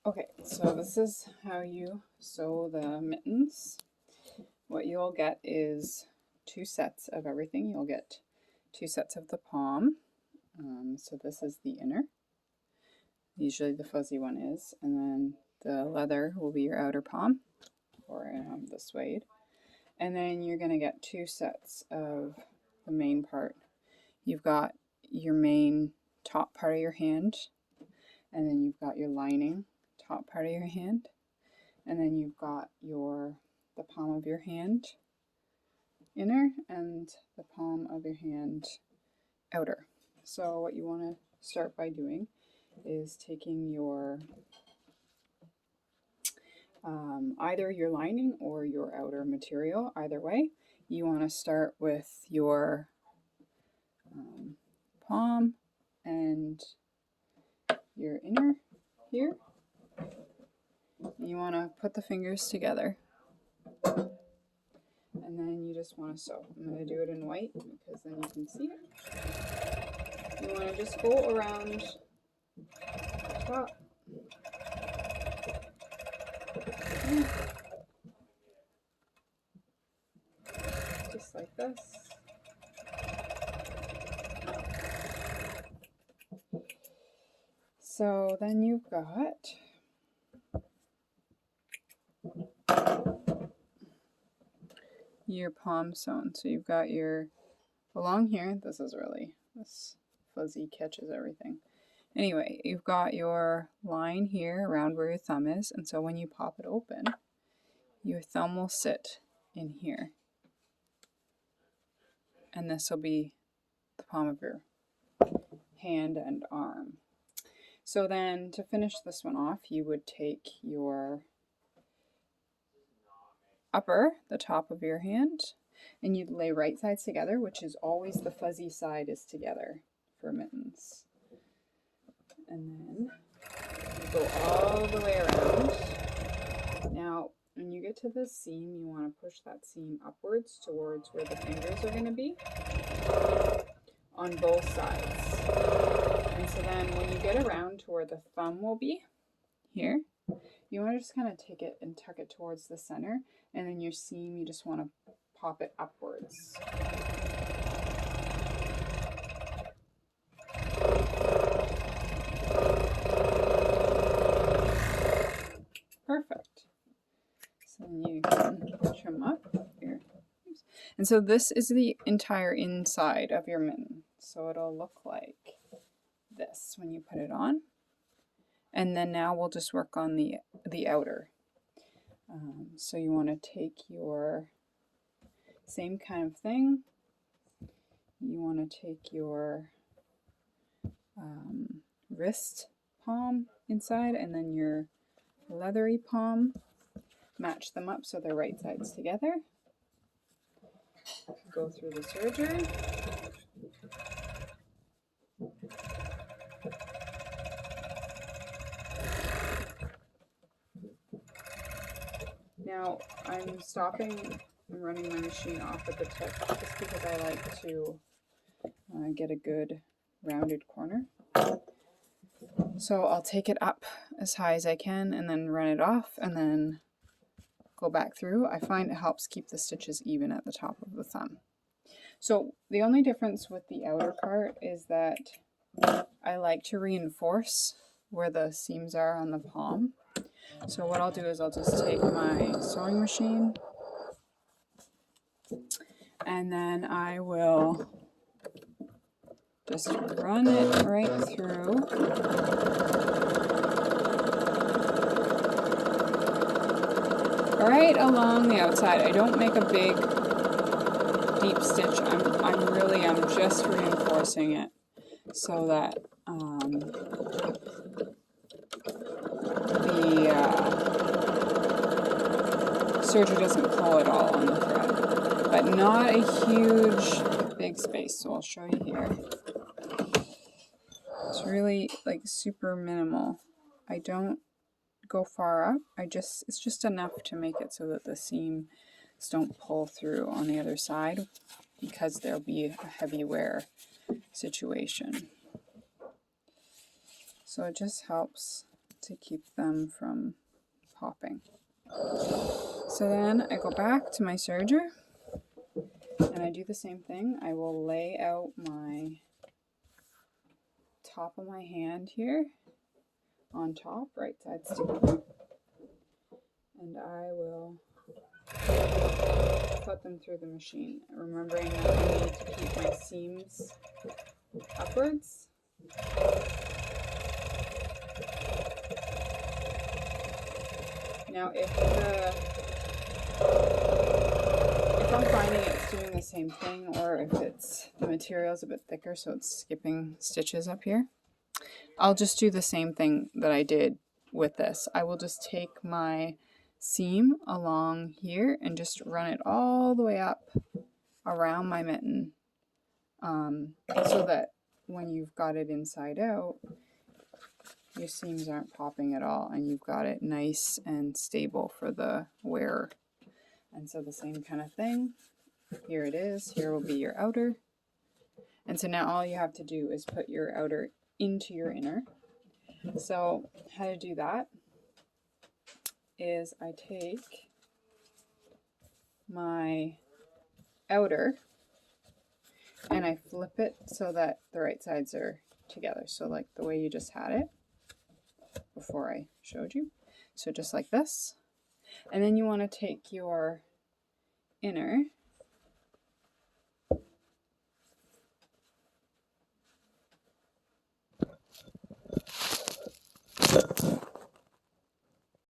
Okay, so this is how you sew the mittens. What you'll get is 2 sets of everything. You'll get 2 sets of the palm. So this is the inner. Usually the fuzzy one is. And then the leather will be your outer palm, or the suede. And then you're going to get 2 sets of the main part. You've got your main top part of your hand, and then you've got your lining top part of your hand, and then you've got the palm of your hand inner and the palm of your hand outer. So what you want to start by doing is taking your either your lining or your outer material, either way. You want to start with your palm and your inner here. And you want to put the fingers together, and then you just want to sew. I'm going to do it in white because then you can see it. You want to just go around the top. Just like this. So then you've got your palm sewn. So you've got your, along here, this fuzzy catches everything. Anyway, you've got your line here around where your thumb is, and so when you pop it open, your thumb will sit in here. And this will be the palm of your hand and arm. So then to finish this one off, you would take your the top of your hand, and you'd lay right sides together, which is always the fuzzy side is together for mittens. And then you go all the way around. Now, when you get to the seam, you want to push that seam upwards towards where the fingers are going to be on both sides. And so then when you get around to where the thumb will be, here, you want to just kind of take it and tuck it towards the center, and then your seam, you just want to pop it upwards. Perfect. So then you can trim up here. And so this is the entire inside of your mitten. So it'll look like this when you put it on. And then now we'll just work on the outer. So you want to take your same kind of thing. You want to take your wrist palm inside, and then your leathery palm. Match them up so they're right sides together. Go through the serger. Now I'm stopping and running my machine off at the tip just because I like to get a good rounded corner. So I'll take it up as high as I can and then run it off and then go back through. I find it helps keep the stitches even at the top of the thumb. So the only difference with the outer part is that I like to reinforce where the seams are on the palm. So what I'll do is I'll just take my sewing machine and then I will just run it right through. Right along the outside. I don't make a big deep stitch. I'm just reinforcing it so that the serger doesn't pull it all on the thread, but not a huge big space. So I'll show you here. It's really like super minimal. I don't go far up. It's just enough to make it so that the seams don't pull through on the other side, because there'll be a heavy wear situation. So it just helps to keep them from popping. So then I go back to my serger and I do the same thing. I will lay out my top of my hand here on top, right side together, and I will put them through the machine, remembering that I need to keep my seams upwards. Now if I'm finding it's doing the same thing, or if it's the material's a bit thicker so it's skipping stitches up here, I'll just do the same thing that I did with this. I will just take my seam along here and just run it all the way up around my mitten, so that when you've got it inside out, your seams aren't popping at all and you've got it nice and stable for the wearer. And so the same kind of thing, here it is, here will be your outer. And so now all you have to do is put your outer into your inner. So how to do that is I take my outer and I flip it so that the right sides are together. So like the way you just had it before I showed you. So just like this. And then you want to take your inner